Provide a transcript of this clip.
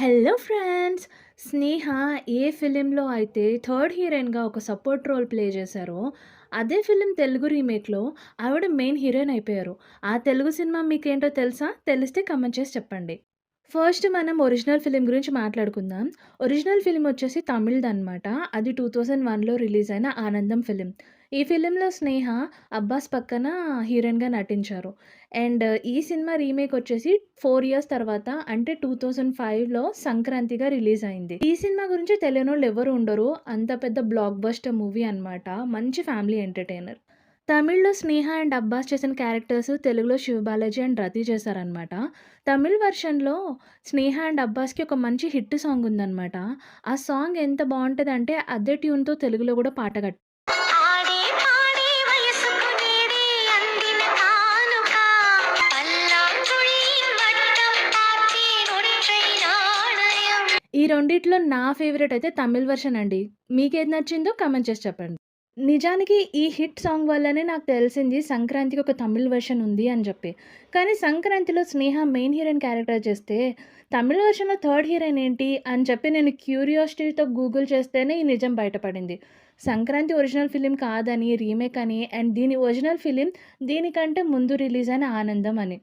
Hello friends! 'స్నేహ' ఏ ఫిలింలో అయితే third హీరోయిన్‌గా ఒక సపోర్ట్ రోల్ ప్లే చేశారో, అదే ఫిలిం తెలుగు రీమేక్‌లో ఆవిడ మెయిన్ హీరోయిన్ అయిపోయారు. ఆ తెలుగు సినిమా మీకేంటో తెలుసా? తెలిస్తే కామెంట్ చేసి చెప్పండి. ఫస్ట్ మనం ఒరిజినల్ ఫిల్మ్ గురించి మాట్లాడుకుందాం. ఒరిజినల్ ఫిల్మ్ వచ్చేసి తమిళ్‌దనమాట. అది 2001లో రిలీజ్ అయిన 'ఆనందం' ఫిల్మ్. ఈ ఫిల్మ్‌లో స్నేహ 'అబ్బాస్' పక్కన హీరోయిన్‌గా నటించారు. అండ్ ఈ సినిమా రీమేక్ వచ్చేసి 4 ఇయర్స్ తర్వాత అంటే 2005లో సంక్రాంతిగా రిలీజ్ అయింది. ఈ సినిమా గురించి తెలియనోళ్ళు ఎవరు ఉండరు. అంత పెద్ద బ్లాక్ బస్టర్ మూవీ అనమాట. మంచి ఫ్యామిలీ ఎంటర్‌టైనర్. తమిళ్‌లో 'స్నేహ అండ్ అబ్బాస్' చేసిన క్యారెక్టర్స్ తెలుగులో 'శివ బాలాజీ' అండ్ 'రతి' చేశారనమాట. తమిళ్ వెర్షన్‌లో 'స్నేహ అండ్ అబ్బాస్‌కి' ఒక మంచి హిట్ సాంగ్ ఉందనమాట. ఆ సాంగ్ ఎంత బావుంటదంటే అదే ట్యూన్‌తో తెలుగులో గూడా పాట ఆడి పాడి వయసుకునేది అందిన కానుక పల్లాకుழி వట్టం పార్టీ ఒంటై నాణయం. ఈ రెండిట్లో నా ఫేవరెట్ అయితే తమిళ్ వెర్షన్ అండి. మీకేది నచ్చిందో కామెంట్ చేసి చెప్పండి. నిజానికి ఈ హిట్ సాంగ్ వల్లనే నాకు తెలిసింది 'సంక్రాంతికి' ఒక తమిళ్ వెర్షన్ ఉంది అని జెప్పి. కానీ 'సంక్రాంతిలో' స్నేహ మెయిన్ హీరోయిన్ క్యారెక్టర్ చేస్తే, తమిళ్ వెర్షన్‌లో థర్డ్ హీరోయిన్ ఏంటి అని చెప్పి నేను క్యూరియాసిటీతో గూగుల్ చేస్తేనే ఈ నిజం బయటపడింది. 'సంక్రాంతి' ఒరిజినల్ ఫిల్మ్ కాదని, రీమేక్ అని అండ్ దీని ఒరిజినల్ ఫిల్మ్ దీనికంటే ముందు రిలీజ్ అయిన 'ఆనందం' అని.